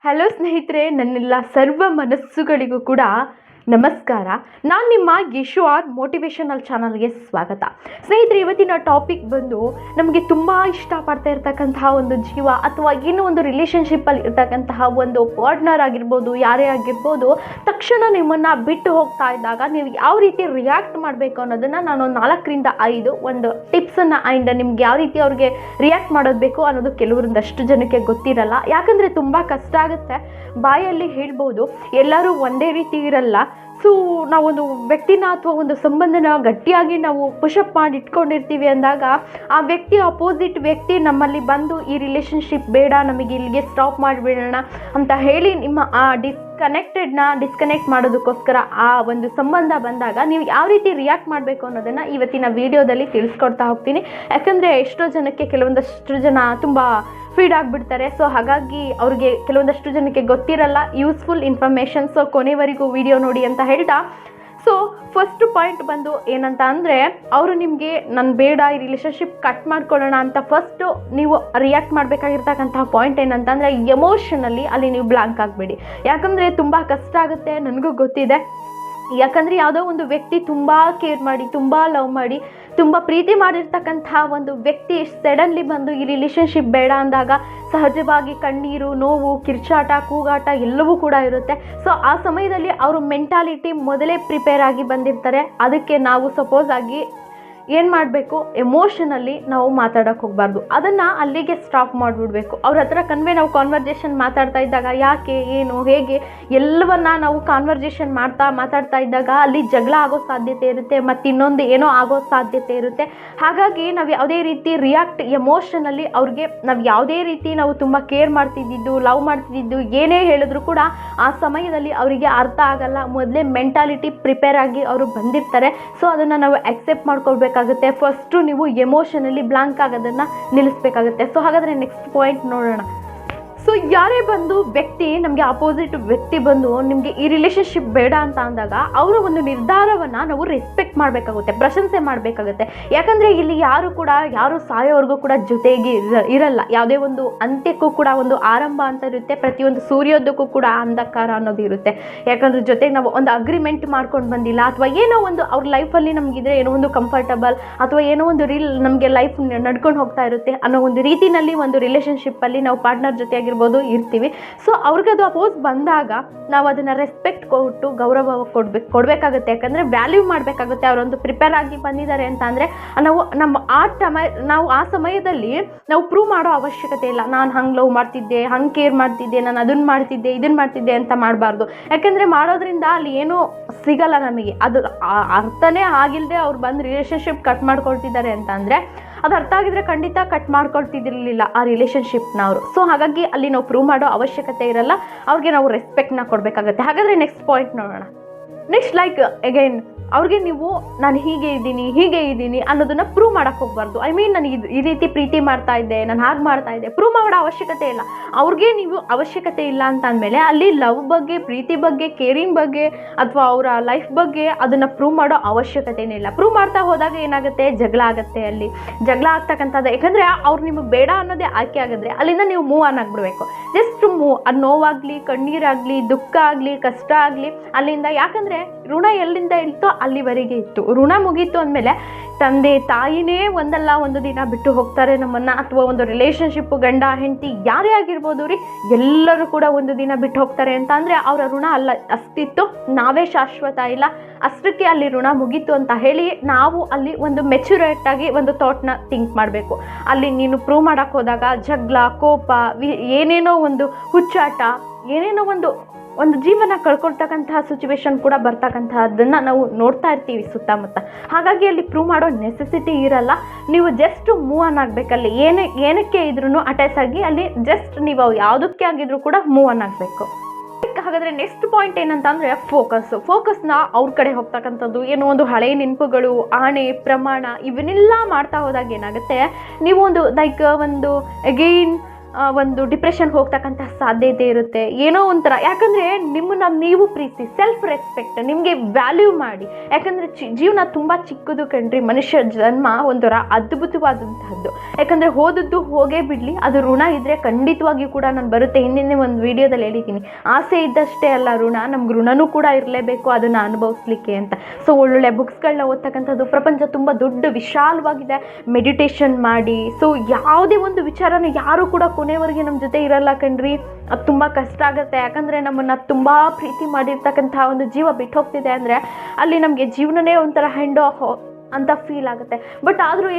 Hello ಸ್ನೇಹಿತರೆ, ನನ್ನೆಲ್ಲ ಸರ್ವ ಮನಸ್ಸುಗಳಿಗೂ ಕೂಡ ನಮಸ್ಕಾರ. ನಾನು ನಿಮ್ಮ ಯಶೋರ್ ಮೋಟಿವೇಶನಲ್ ಚಾನಲ್ಗೆ ಸ್ವಾಗತ. ಸ್ನೇಹಿತರೆ, ಇವತ್ತಿನ ಟಾಪಿಕ್ ಬಂದು ನಮಗೆ ತುಂಬ ಇಷ್ಟಪಡ್ತಾ ಇರ್ತಕ್ಕಂತಹ ಒಂದು ಜೀವ ಅಥವಾ ಇನ್ನೂ ಒಂದು ರಿಲೇಷನ್ಶಿಪ್ಪಲ್ಲಿ ಇರ್ತಕ್ಕಂತಹ ಒಂದು ಪಾರ್ಟ್ನರ್ ಆಗಿರ್ಬೋದು, ಯಾರೇ ಆಗಿರ್ಬೋದು, ತಕ್ಷಣ ನಿಮ್ಮನ್ನು ಬಿಟ್ಟು ಹೋಗ್ತಾ ಇದ್ದಾಗ ನೀವು ಯಾವ ರೀತಿ ರಿಯಾಕ್ಟ್ ಮಾಡಬೇಕು ಅನ್ನೋದನ್ನು ನಾನು 4-5 ಒಂದು ಟಿಪ್ಸನ್ನು ಆ್ಯಂಡ್ ನಿಮ್ಗೆ ಯಾವ ರೀತಿ ಅವ್ರಿಗೆ ರಿಯಾಕ್ಟ್ ಮಾಡೋದು ಬೇಕು ಅನ್ನೋದು ಕೆಲವರೊಂದಷ್ಟು ಜನಕ್ಕೆ ಗೊತ್ತಿರಲ್ಲ. ಯಾಕಂದರೆ ತುಂಬ ಕಷ್ಟ ಆಗುತ್ತೆ. ಬಾಯಲ್ಲಿ ಹೇಳ್ಬೋದು, ಎಲ್ಲರೂ ಒಂದೇ ರೀತಿ ಇರಲ್ಲ. ಸೊ ನಾವೊಂದು ವ್ಯಕ್ತಿನ ಅಥವಾ ಒಂದು ಸಂಬಂಧನ ಗಟ್ಟಿಯಾಗಿ ನಾವು ಪುಷಪ್ ಮಾಡಿ ಇಟ್ಕೊಂಡಿರ್ತೀವಿ ಅಂದಾಗ ಆ ವ್ಯಕ್ತಿ ಅಪೋಸಿಟ್ ವ್ಯಕ್ತಿ ನಮ್ಮಲ್ಲಿ ಬಂದು ಈ ರಿಲೇಷನ್ಶಿಪ್ ಬೇಡ, ನಮಗೆ ಇಲ್ಲಿಗೆ ಸ್ಟಾಪ್ ಮಾಡಿಬಿಡೋಣ ಅಂತ ಹೇಳಿ ನಿಮ್ಮ ಆ ಡಿಸ್ಕನೆಕ್ಟ್ ಮಾಡೋದಕ್ಕೋಸ್ಕರ ಆ ಒಂದು ಸಂಬಂಧ ಬಂದಾಗ ನೀವು ಯಾವ ರೀತಿ ರಿಯಾಕ್ಟ್ ಮಾಡಬೇಕು ಅನ್ನೋದನ್ನು ಇವತ್ತಿನ ವಿಡಿಯೋದಲ್ಲಿ ತಿಳಿಸ್ಕೊಡ್ತಾ ಹೋಗ್ತೀನಿ. ಯಾಕಂದರೆ ಎಷ್ಟೋ ಜನಕ್ಕೆ ಕೆಲವೊಂದಷ್ಟು ಜನ ತುಂಬ ಫೀಡ್ ಆಗಿಬಿಡ್ತಾರೆ. ಸೊ ಹಾಗಾಗಿ ಅವ್ರಿಗೆ ಕೆಲವೊಂದಷ್ಟು ಜನಕ್ಕೆ ಗೊತ್ತಿರಲ್ಲ ಯೂಸ್ಫುಲ್ ಇನ್ಫಾರ್ಮೇಷನ್. ಸೊ ಕೊನೆವರೆಗೂ ವಿಡಿಯೋ ನೋಡಿ ಅಂತ ಹೇಳ್ತಾ, ಸೊ ಫಸ್ಟ್ ಪಾಯಿಂಟ್ ಬಂದು ಏನಂತ ಅಂದರೆ, ಅವರು ನಿಮಗೆ ನಾನು ಬೇಡ ಈ ರಿಲೇಷನ್ಶಿಪ್ ಕಟ್ ಮಾಡ್ಕೊಳ್ಳೋಣ ಅಂತ ಫಸ್ಟು ನೀವು ರಿಯಾಕ್ಟ್ ಮಾಡಬೇಕಾಗಿರ್ತಕ್ಕಂತಹ ಪಾಯಿಂಟ್ ಏನಂತ ಅಂದರೆ, ಎಮೋಷನಲ್ಲಿ ಅಲ್ಲಿ ನೀವು ಬ್ಲ್ಯಾಂಕ್ ಆಗಬೇಡಿ. ಯಾಕಂದರೆ ತುಂಬ ಕಷ್ಟ ಆಗುತ್ತೆ, ನನಗೂ ಗೊತ್ತಿದೆ. ಯಾಕಂದರೆ ಯಾವುದೋ ಒಂದು ವ್ಯಕ್ತಿ ತುಂಬ ಕೇರ್ ಮಾಡಿ, ತುಂಬ ಲವ್ ಮಾಡಿ, ತುಂಬ ಪ್ರೀತಿ ಮಾಡಿರ್ತಕ್ಕಂಥ ಒಂದು ವ್ಯಕ್ತಿ ಸಡನ್ಲಿ ಬಂದು ಈ ರಿಲೇಷನ್ಶಿಪ್ ಬೇಡ ಅಂದಾಗ ಸಹಜವಾಗಿ ಕಣ್ಣೀರು, ನೋವು, ಕಿರ್ಚಾಟ, ಕೂಗಾಟ ಎಲ್ಲವೂ ಕೂಡ ಇರುತ್ತೆ. ಸೊ ಆ ಸಮಯದಲ್ಲಿ ಅವರು ಮೆಂಟಾಲಿಟಿ ಮೊದಲೇ ಪ್ರಿಪೇರ್ ಆಗಿ ಬಂದಿರ್ತಾರೆ. ಅದಕ್ಕೆ ನಾವು ಸಪೋಸ್ ಆಗಿ ಏನು ಮಾಡಬೇಕು, ಎಮೋಷನಲ್ಲಿ ನಾವು ಮಾತಾಡೋಕ್ಕೆ ಹೋಗಬಾರ್ದು. ಅದನ್ನು ಅಲ್ಲಿಗೆ ಸ್ಟಾಪ್ ಮಾಡಿಬಿಡ್ಬೇಕು. ಅವ್ರ ಹತ್ರ ನಾವು ಕಾನ್ವರ್ಜೇಷನ್ ಮಾತಾಡ್ತಾ ಇದ್ದಾಗ ಯಾಕೆ, ಏನು, ಹೇಗೆ ಎಲ್ಲವನ್ನ ನಾವು ಕಾನ್ವರ್ಜೇಷನ್ ಮಾತಾಡ್ತಾ ಇದ್ದಾಗ ಅಲ್ಲಿ ಜಗಳ ಆಗೋ ಸಾಧ್ಯತೆ ಇರುತ್ತೆ, ಮತ್ತು ಇನ್ನೊಂದು ಏನೋ ಆಗೋ ಸಾಧ್ಯತೆ ಇರುತ್ತೆ. ಹಾಗಾಗಿ ನಾವು ಯಾವುದೇ ರೀತಿ ಎಮೋಷನಲ್ಲಿ ಅವ್ರಿಗೆ ನಾವು ಯಾವುದೇ ರೀತಿ ನಾವು ತುಂಬ ಕೇರ್ ಮಾಡ್ತಿದ್ದಿದ್ದು, ಲವ್ ಮಾಡ್ತಿದ್ದು ಏನೇ ಹೇಳಿದ್ರು ಕೂಡ ಆ ಸಮಯದಲ್ಲಿ ಅವರಿಗೆ ಅರ್ಥ ಆಗಲ್ಲ. ಮೊದಲೇ ಮೆಂಟಾಲಿಟಿ ಪ್ರಿಪೇರ್ ಆಗಿ ಅವರು ಬಂದಿರ್ತಾರೆ. ಸೊ ಅದನ್ನು ನಾವು ಆಕ್ಸೆಪ್ಟ್ ಮಾಡ್ಕೊಳ್ಬೇಕಾಗುತ್ತೆ. ಫಸ್ಟು ನೀವು ಎಮೋಷನಲ್ಲಿ ಬ್ಲ್ಯಾಂಕ್ ಆಗೋದನ್ನು ನಿಲ್ಲಿಸಬೇಕಾಗುತ್ತೆ. ಸೊ ಹಾಗಾದರೆ ನೆಕ್ಸ್ಟ್ ಪಾಯಿಂಟ್ ನೋಡೋಣ. ಸೊ ಯಾರೇ ಬಂದು ವ್ಯಕ್ತಿ ನಮಗೆ ಅಪೋಸಿಟ್ ವ್ಯಕ್ತಿ ಬಂದು ನಿಮಗೆ ಈ ರಿಲೇಷನ್ಶಿಪ್ ಬೇಡ ಅಂತ ಅಂದಾಗ ಅವರ ಒಂದು ನಿರ್ಧಾರವನ್ನು ನಾವು ರೆಸ್ಪೆಕ್ಟ್ ಮಾಡಬೇಕಾಗುತ್ತೆ, ಪ್ರಶಂಸೆ ಮಾಡಬೇಕಾಗುತ್ತೆ. ಯಾಕಂದರೆ ಇಲ್ಲಿ ಯಾರು ಸಾಯೋವರೆಗೂ ಕೂಡ ಜೊತೆಗೆ ಇರಲ್ಲ. ಯಾವುದೇ ಒಂದು ಅಂತ್ಯಕ್ಕೂ ಕೂಡ ಒಂದು ಆರಂಭ ಅಂತ ಇರುತ್ತೆ, ಪ್ರತಿಯೊಂದು ಸೂರ್ಯೋದಯಕ್ಕೂ ಕೂಡ ಅಂಧಕಾರ ಅನ್ನೋದು ಇರುತ್ತೆ. ಯಾಕಂದರೆ ಜೊತೆಗೆ ನಾವು ಒಂದು ಅಗ್ರಿಮೆಂಟ್ ಮಾಡ್ಕೊಂಡು ಬಂದಿಲ್ಲ, ಅಥವಾ ಏನೋ ಒಂದು ಅವ್ರ ಲೈಫಲ್ಲಿ ನಮಗಿದ್ರೆ ಏನೋ ಒಂದು ಕಂಫರ್ಟಬಲ್ ಅಥವಾ ಏನೋ ಒಂದು ನಮಗೆ ಲೈಫ್ ನಡ್ಕೊಂಡು ಹೋಗ್ತಾ ಇರುತ್ತೆ ಅನ್ನೋ ಒಂದು ರೀತಿಯಲ್ಲಿ ಒಂದು ರಿಲೇಷನ್ಶಿಪ್ಪಲ್ಲಿ ನಾವು ಪಾರ್ಟ್ನರ್ ಜೊತೆಯಾಗಿ ಇರ್ತೀವಿ. ಸೊ ಅವ್ರಿಗದು ಅಪೋಸ್ ಬಂದಾಗ ನಾವು ಅದನ್ನು ರೆಸ್ಪೆಕ್ಟ್ ಕೊಟ್ಟು ಗೌರವ ಕೊಡಬೇಕಾಗುತ್ತೆ. ಯಾಕಂದರೆ ವ್ಯಾಲ್ಯೂ ಮಾಡಬೇಕಾಗುತ್ತೆ. ಅವರೊಂದು ಪ್ರಿಪೇರ್ ಆಗಿ ಬಂದಿದ್ದಾರೆ ಅಂತ ಅಂದರೆ ನಾವು ಆ ಸಮಯದಲ್ಲಿ ನಾವು ಪ್ರೂವ್ ಮಾಡೋ ಅವಶ್ಯಕತೆ ಇಲ್ಲ. ನಾನು ಹಂಗೆ ಲವ್ ಮಾಡ್ತಿದ್ದೆ, ಹಂಗೆ ಕೇರ್ ಮಾಡ್ತಿದ್ದೆ, ನಾನು ಅದನ್ನು ಮಾಡ್ತಿದ್ದೆ, ಇದನ್ನು ಮಾಡ್ತಿದ್ದೆ ಅಂತ ಮಾಡಬಾರ್ದು. ಯಾಕೆಂದರೆ ಮಾಡೋದ್ರಿಂದ ಅಲ್ಲಿ ಏನೂ ಸಿಗಲ್ಲ ನಮಗೆ. ಅದು ಅರ್ಥನೇ ಆಗಿಲ್ಲದೆ ಅವ್ರು ಬಂದು ರಿಲೇಷನ್ಶಿಪ್ ಕಟ್ ಮಾಡ್ಕೊಳ್ತಿದ್ದಾರೆ ಅಂತ ಅಂದರೆ ಅದು ಅರ್ಥ ಆಗಿದ್ರೆ ಖಂಡಿತ ಕಟ್ ಮಾಡ್ಕೊಳ್ತಿದ್ದಿರಲಿಲ್ಲ ಆ ರಿಲೇಷನ್ಶಿಪ್ನ ಅವರು. ಸೊ ಹಾಗಾಗಿ ಅಲ್ಲಿ ನಾವು ಪ್ರೂವ್ ಮಾಡೋ ಅವಶ್ಯಕತೆ ಇರಲ್ಲ, ಅವ್ರಿಗೆ ನಾವು ರೆಸ್ಪೆಕ್ಟ್ನ ಕೊಡಬೇಕಾಗುತ್ತೆ. ಹಾಗಾದರೆ ನೆಕ್ಸ್ಟ್ ಪಾಯಿಂಟ್ ನೋಡೋಣ. ನೆಕ್ಸ್ಟ್ ಅಗೈನ್ ಅವ್ರಿಗೆ ನೀವು ನಾನು ಹೀಗೆ ಇದ್ದೀನಿ ಅನ್ನೋದನ್ನು ಪ್ರೂವ್ ಮಾಡೋಕ್ಕೆ ಹೋಗಬಾರ್ದು. ನಾನು ಈ ರೀತಿ ಪ್ರೀತಿ ಮಾಡ್ತಾ ಇದ್ದೆ, ನಾನು ಹಾಗೆ ಮಾಡ್ತಾ ಇದ್ದೆ, ಪ್ರೂವ್ ಮಾಡೋ ಅವಶ್ಯಕತೆ ಇಲ್ಲ. ಅವ್ರಿಗೆ ನೀವು ಅವಶ್ಯಕತೆ ಇಲ್ಲ ಅಂತ ಅಂದಮೇಲೆ ಅಲ್ಲಿ ಲವ್ ಬಗ್ಗೆ, ಪ್ರೀತಿ ಬಗ್ಗೆ, ಕೇರಿಂಗ್ ಬಗ್ಗೆ ಅಥವಾ ಅವರ ಲೈಫ್ ಬಗ್ಗೆ ಅದನ್ನು ಪ್ರೂವ್ ಮಾಡೋ ಅವಶ್ಯಕತೆನೇ ಇಲ್ಲ. ಪ್ರೂವ್ ಮಾಡ್ತಾ ಹೋದಾಗ ಏನಾಗುತ್ತೆ, ಜಗಳ ಆಗುತ್ತೆ. ಅಲ್ಲಿ ಜಗಳ ಆಗ್ತಕ್ಕಂಥದ್ದು. ಯಾಕಂದರೆ ಅವ್ರು ನಿಮಗೆ ಬೇಡ ಅನ್ನೋದೇ ಆಯ್ಕೆ ಆಗಿದ್ರೆ ಅಲ್ಲಿಂದ ನೀವು ಮೂವ್ ಆನ್ ಆಗಿಬಿಡ್ಬೇಕು. Just move. ಅದು ನೋವಾಗಲಿ, ಕಣ್ಣೀರಾಗಲಿ, ದುಃಖ ಆಗಲಿ, ಕಷ್ಟ ಆಗಲಿ ಅಲ್ಲಿಂದ. ಯಾಕಂದರೆ ಋಣ ಎಲ್ಲಿಂದ ಇಲ್ತೋ ಅಲ್ಲಿವರೆಗೆ ಇತ್ತು. ಋಣ ಮುಗೀತು ಅಂದಮೇಲೆ ತಂದೆ ತಾಯಿನೇ ಒಂದಲ್ಲ ಒಂದು ದಿನ ಬಿಟ್ಟು ಹೋಗ್ತಾರೆ ನಮ್ಮನ್ನು, ಅಥವಾ ಒಂದು ರಿಲೇಷನ್ಶಿಪ್ಪು ಗಂಡ ಹೆಂಡತಿ ಯಾರೇ ಆಗಿರ್ಬೋದು ರೀ, ಎಲ್ಲರೂ ಕೂಡ ಒಂದು ದಿನ ಬಿಟ್ಟು ಹೋಗ್ತಾರೆ ಅಂತ ಅಂದರೆ ಅವರ ಋಣ ಅಲ್ಲ ಅಸ್ತಿತ್ತು, ನಾವೇ ಶಾಶ್ವತ ಇಲ್ಲ, ಅಷ್ಟಕ್ಕೆ ಅಲ್ಲಿ ಋಣ ಮುಗೀತು ಅಂತ ಹೇಳಿ ನಾವು ಅಲ್ಲಿ ಒಂದು ಮೆಚುರೇಟಾಗಿ ಒಂದು ಥಾಟ್ನ ಥಿಂಕ್ ಮಾಡಬೇಕು. ಅಲ್ಲಿ ನೀನು ಪ್ರೂವ್ ಮಾಡೋಕ್ಕೆ ಹೋದಾಗ ಜಗಳ, ಕೋಪ, ಏನೇನೋ ಒಂದು ಹುಚ್ಚಾಟ, ಏನೇನೋ ಒಂದು ಜೀವನ ಕಳ್ಕೊಳ್ತಕ್ಕಂತಹ ಸಿಚುವೇಶನ್ ಕೂಡ ಬರ್ತಕ್ಕಂತಹದ್ದನ್ನು ನಾವು ನೋಡ್ತಾ ಇರ್ತೀವಿ ಸುತ್ತಮುತ್ತ. ಹಾಗಾಗಿ ಅಲ್ಲಿ ಪ್ರೂವ್ ಮಾಡೋ ನೆಸೆಸಿಟಿ ಇರಲ್ಲ. ನೀವು ಜಸ್ಟ್ ಮೂವ್ ಆನ್ ಆಗಬೇಕಲ್ಲಿ. ಏನಕ್ಕೆ ಇದ್ರೂ ಅಟ್ಯಾಚ್ ಆಗಿ ಅಲ್ಲಿ ಜಸ್ಟ್ ನೀವು ಯಾವುದಕ್ಕೆ ಆಗಿದ್ರೂ ಕೂಡ ಮೂವ್ ಆನ್ ಆಗಬೇಕು. ಹಾಗಾದರೆ ನೆಕ್ಸ್ಟ್ ಪಾಯಿಂಟ್ ಏನಂತ ಅಂದರೆ ಫೋಕಸ್ನ ಅವ್ರ ಕಡೆ ಹೋಗ್ತಕ್ಕಂಥದ್ದು. ಏನೋ ಒಂದು ಹಳೆ ನೆನಪುಗಳು, ಆಣೆ, ಪ್ರಮಾಣ ಇವನ್ನೆಲ್ಲ ಮಾಡ್ತಾ ಹೋದಾಗ ಏನಾಗುತ್ತೆ, ನೀವು ಒಂದು ಅಗೈನ್ ಒಂದು ಡಿಪ್ರೆಷನ್ಗೆ ಹೋಗ್ತಕ್ಕಂಥ ಸಾಧ್ಯತೆ ಇರುತ್ತೆ. ಏನೋ ಒಂಥರ, ಯಾಕಂದರೆ ನಿಮ್ಮನ್ನು ನೀವು ಪ್ರೀತಿ, ಸೆಲ್ಫ್ ರೆಸ್ಪೆಕ್ಟ್, ನಿಮಗೆ ವ್ಯಾಲ್ಯೂ ಮಾಡಿ. ಯಾಕಂದರೆ ಜೀವನ ತುಂಬ ಚಿಕ್ಕದು ಕಣ್ರಿ. ಮನುಷ್ಯ ಜನ್ಮ ಒಂಥರ ಅದ್ಭುತವಾದಂತಹದ್ದು. ಯಾಕಂದರೆ ಹೋದದ್ದು ಹೋಗೇ ಬಿಡಲಿ, ಅದು ಋಣ ಇದ್ದರೆ ಖಂಡಿತವಾಗಿಯೂ ಕೂಡ ನಾನು ಬರುತ್ತೆ. ಹಿಂದಿನ ಒಂದು ವಿಡಿಯೋದಲ್ಲಿ ಹೇಳಿದ್ದೀನಿ, ಆಸೆ ಇದ್ದಷ್ಟೇ ಅಲ್ಲ ಋಣ, ನಮ್ಗೆ ಋಣನೂ ಕೂಡ ಇರಲೇಬೇಕು ಅದನ್ನು ಅನುಭವಿಸ್ಲಿಕ್ಕೆ ಅಂತ. ಸೊ ಒಳ್ಳೊಳ್ಳೆ ಬುಕ್ಸ್ಗಳನ್ನ ಓದ್ತಕ್ಕಂಥದ್ದು, ಪ್ರಪಂಚ ತುಂಬ ದೊಡ್ಡ ವಿಶಾಲವಾಗಿದೆ, ಮೆಡಿಟೇಷನ್ ಮಾಡಿ. ಸೊ ಯಾವುದೇ ಒಂದು ವಿಚಾರನೂ ಯಾರೂ ಕೂಡ ಕೊನೆವರೆಗೆ ನಮ್ಮ ಜೊತೆ ಇರಲ್ಲ ಕಣ್ರಿ. ಅದು ತುಂಬ ಕಷ್ಟ ಆಗುತ್ತೆ. ಯಾಕಂದರೆ ನಮ್ಮನ್ನು ತುಂಬ ಪ್ರೀತಿ ಮಾಡಿರ್ತಕ್ಕಂಥ ಒಂದು ಜೀವ ಬಿಟ್ಟು ಹೋಗ್ತಿದೆ ಅಂದರೆ ಅಲ್ಲಿ ನಮಗೆ ಜೀವನನೇ ಒಂಥರ ಹೆಂಡೋ ಅಂತ ಫೀಲ್ ಆಗುತ್ತೆ. ಬಟ್ ಆದರೂ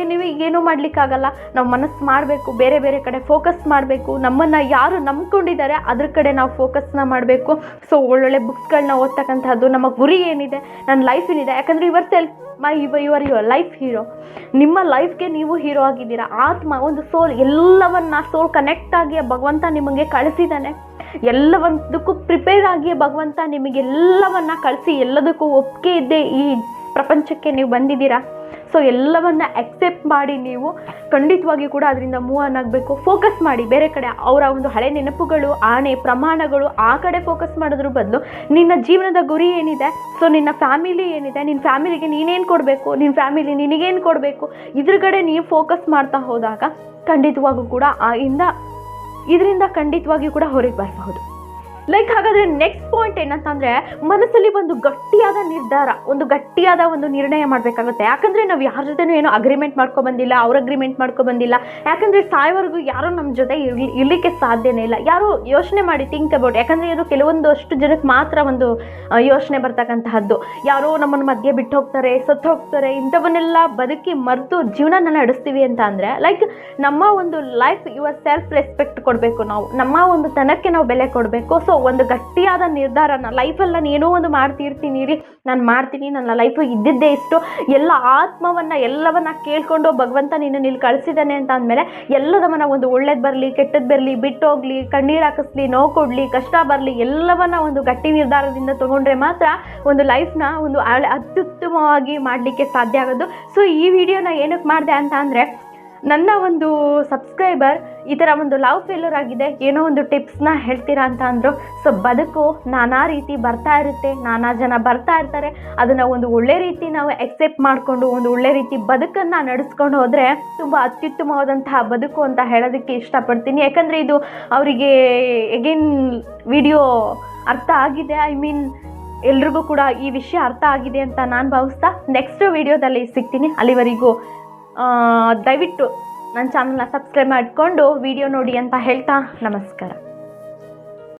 ಏನೂ ಮಾಡಲಿಕ್ಕಾಗಲ್ಲ. ನಾವು ಮನಸ್ಸು ಮಾಡಬೇಕು, ಬೇರೆ ಬೇರೆ ಕಡೆ ಫೋಕಸ್ ಮಾಡಬೇಕು. ನಮ್ಮನ್ನು ಯಾರು ನಂಬ್ಕೊಂಡಿದ್ದಾರೆ ಅದ್ರ ಕಡೆ ನಾವು ಫೋಕಸ್ನ ಮಾಡಬೇಕು. ಸೊ ಒಳ್ಳೊಳ್ಳೆ ಬುಕ್ಸ್ಗಳನ್ನ ಓದ್ತಕ್ಕಂಥದ್ದು, ನಮ್ಮ ಗುರಿ ಏನಿದೆ, ನನ್ನ ಲೈಫ್ ಏನಿದೆ. ಯಾಕಂದರೆ ಯುವರ್ ಲೈಫ್ ಹೀರೋ. ನಿಮ್ಮ ಲೈಫ್ಗೆ ನೀವು ಹೀರೋ ಆಗಿದ್ದೀರಾ. ಆತ್ಮ, ಒಂದು ಸೋಲ್, ಸೋಲ್ ಕನೆಕ್ಟ್ ಆಗಿ ಭಗವಂತ ನಿಮಗೆ ಕಳಿಸಿದ್ದಾನೆ. ಎಲ್ಲದಕ್ಕೂ ಪ್ರಿಪೇರ್ ಆಗಿ ಭಗವಂತ ನಿಮಗೆಲ್ಲವನ್ನ ಕಳಿಸಿ, ಎಲ್ಲದಕ್ಕೂ ಒಪ್ಪಿಗೆ ಇದ್ದೇ ಈ ಪ್ರಪಂಚಕ್ಕೆ ನೀವು ಬಂದಿದ್ದೀರಾ. ಸೊ ಎಲ್ಲವನ್ನ ಅಕ್ಸೆಪ್ಟ್ ಮಾಡಿ ನೀವು ಖಂಡಿತವಾಗಿ ಕೂಡ ಅದರಿಂದ ಮೂವ್ ಆನ್ ಆಗಬೇಕು. ಫೋಕಸ್ ಮಾಡಿ ಬೇರೆ ಕಡೆ. ಅವರ ಒಂದು ಹಳೆ ನೆನಪುಗಳು, ಆಣೆ ಪ್ರಮಾಣಗಳು, ಆ ಕಡೆ ಫೋಕಸ್ ಮಾಡೋದ್ರ ಬದಲು ನಿನ್ನ ಜೀವನದ ಗುರಿ ಏನಿದೆ, ಸೊ ನಿನ್ನ ಫ್ಯಾಮಿಲಿ ಏನಿದೆ, ನಿನ್ನ ಫ್ಯಾಮಿಲಿಗೆ ನೀನೇನು ಕೊಡಬೇಕು, ನಿನ್ನ ಫ್ಯಾಮಿಲಿ ನಿನಗೇನು ಕೊಡಬೇಕು, ಇದ್ರ ಕಡೆ ನೀವು ಫೋಕಸ್ ಮಾಡ್ತಾ ಹೋದಾಗ ಖಂಡಿತವಾಗೂ ಕೂಡ ಇದರಿಂದ ಖಂಡಿತವಾಗಿಯೂ ಕೂಡ ಹೊರಗೆ ಬರಬಹುದು. ಹಾಗಾದರೆ ನೆಕ್ಸ್ಟ್ ಪಾಯಿಂಟ್ ಏನಂತಂದರೆ, ಮನಸ್ಸಲ್ಲಿ ಒಂದು ಗಟ್ಟಿಯಾದ ನಿರ್ಧಾರ, ಒಂದು ಗಟ್ಟಿಯಾದ ಒಂದು ನಿರ್ಣಯ ಮಾಡಬೇಕಾಗುತ್ತೆ. ಯಾಕಂದರೆ ನಾವು ಯಾರ ಜೊತೆನೂ ಏನೋ ಅಗ್ರಿಮೆಂಟ್ ಮಾಡ್ಕೊಬಂದಿಲ್ಲ, ಅವ್ರು ಅಗ್ರಿಮೆಂಟ್ ಮಾಡ್ಕೊಬಂದಿಲ್ಲ. ಯಾಕಂದರೆ ಸಾಯೋವರೆಗೂ ಯಾರೂ ನಮ್ಮ ಜೊತೆ ಇರಲಿಕ್ಕೆ ಸಾಧ್ಯನೇ ಇಲ್ಲ. ಯಾರು ಯೋಚನೆ ಮಾಡಿ ಥಿಂಕ್ ಅಬೌಟ್. ಯಾಕಂದರೆ ಇದು ಕೆಲವೊಂದಷ್ಟು ಜನಕ್ಕೆ ಮಾತ್ರ ಒಂದು ಯೋಚನೆ ಬರ್ತಕ್ಕಂತಹದ್ದು. ಯಾರೋ ನಮ್ಮನ್ನು ಮಧ್ಯೆ ಬಿಟ್ಟು ಹೋಗ್ತಾರೆ, ಸತ್ತು ಹೋಗ್ತಾರೆ, ಇಂಥವನ್ನೆಲ್ಲ ಬದುಕಿ ಮರೆತು ಜೀವನ ನಡೆಸ್ತೀವಿ ಅಂತ ಅಂದರೆ ನಮ್ಮ ಒಂದು ಲೈಫ್, ಯುವರ್ ಸೆಲ್ಫ್ ರೆಸ್ಪೆಕ್ಟ್ ಕೊಡಬೇಕು. ನಾವು ನಮ್ಮ ಒಂದು ತನಕ್ಕೆ ನಾವು ಬೆಲೆ ಕೊಡಬೇಕು. ಸೊ ಒಂದು ಗಟ್ಟಿಯಾದ ನಿರ್ಧಾರನ ಲೈಫಲ್ಲಿ ನಾನು ಏನೋ ಒಂದು ಮಾಡ್ತಿರ್ತೀನಿ ರೀ, ನಾನು ಮಾಡ್ತೀನಿ, ನನ್ನ ಲೈಫು ಇದ್ದಿದ್ದೇ ಇಷ್ಟು, ಎಲ್ಲ ಆತ್ಮವನ್ನು ಎಲ್ಲವನ್ನ ಕೇಳ್ಕೊಂಡು ಭಗವಂತ ನಿನ್ನ ಇಲ್ಲಿ ಕಳಿಸಿದ್ದಾನೆ ಅಂತ ಅಂದಮೇಲೆ ಎಲ್ಲದವನ್ನ ಒಂದು ಒಳ್ಳೇದು ಬರಲಿ, ಕೆಟ್ಟದ್ದು ಬರಲಿ, ಬಿಟ್ಟು ಹೋಗಲಿ, ಕಣ್ಣೀರು ಹಾಕಿಸ್ಲಿ, ನೋವು ಕೊಡಲಿ, ಕಷ್ಟ ಬರಲಿ, ಎಲ್ಲವನ್ನ ಒಂದು ಗಟ್ಟಿ ನಿರ್ಧಾರದಿಂದ ತೊಗೊಂಡ್ರೆ ಮಾತ್ರ ಒಂದು ಲೈಫ್ನ ಒಂದು ಅತ್ಯುತ್ತಮವಾಗಿ ಮಾಡಲಿಕ್ಕೆ ಸಾಧ್ಯ ಆಗೋದು. ಸೊ ಈ ವಿಡಿಯೋನ ಏನಕ್ಕೆ ಮಾಡಿದೆ ಅಂತ ಅಂದರೆ, ನನ್ನ ಒಂದು ಸಬ್ಸ್ಕ್ರೈಬರ್ ಈ ಥರ ಒಂದು ಲವ್ ಫೇಲ್ಯೂರ್ ಆಗಿದೆ, ಏನೋ ಒಂದು ಟಿಪ್ಸ್ನ ಹೇಳ್ತೀರಾ ಅಂತ ಅಂದರು. ಸೊ ಬದುಕು ನಾನಾ ರೀತಿ ಬರ್ತಾ ಇರುತ್ತೆ, ನಾನಾ ಜನ ಬರ್ತಾ ಇರ್ತಾರೆ. ಅದನ್ನು ಒಂದು ಒಳ್ಳೆ ರೀತಿ ನಾವು ಎಕ್ಸೆಪ್ಟ್ ಮಾಡಿಕೊಂಡು ಒಂದು ಒಳ್ಳೆ ರೀತಿ ಬದುಕನ್ನು ನಡೆಸ್ಕೊಂಡು ಹೋದರೆ ತುಂಬ ಅತ್ಯುತ್ತಮವಾದಂತಹ ಬದುಕು ಅಂತ ಹೇಳೋದಕ್ಕೆ ಇಷ್ಟಪಡ್ತೀನಿ. ಯಾಕಂದರೆ ಇದು ಅವರಿಗೆ ಎಗೇನ್ ವಿಡಿಯೋ ಅರ್ಥ ಆಗಿದೆ. ಎಲ್ರಿಗೂ ಕೂಡ ಈ ವಿಷಯ ಅರ್ಥ ಆಗಿದೆ ಅಂತ ನಾನು ಭಾವಿಸ್ತಾ ನೆಕ್ಸ್ಟ್ ವಿಡಿಯೋದಲ್ಲಿ ಸಿಗ್ತೀನಿ. ಅಲ್ಲಿವರೆಗೂ ದಯವಿಟ್ಟು ನನ್ನ ಚಾನಲ್ನ ಸಬ್ಸ್ಕ್ರೈಬ್ ಮಾಡಿಕೊಂಡು ವಿಡಿಯೋ ನೋಡಿ ಅಂತ ಹೇಳ್ತಾ ನಮಸ್ಕಾರ.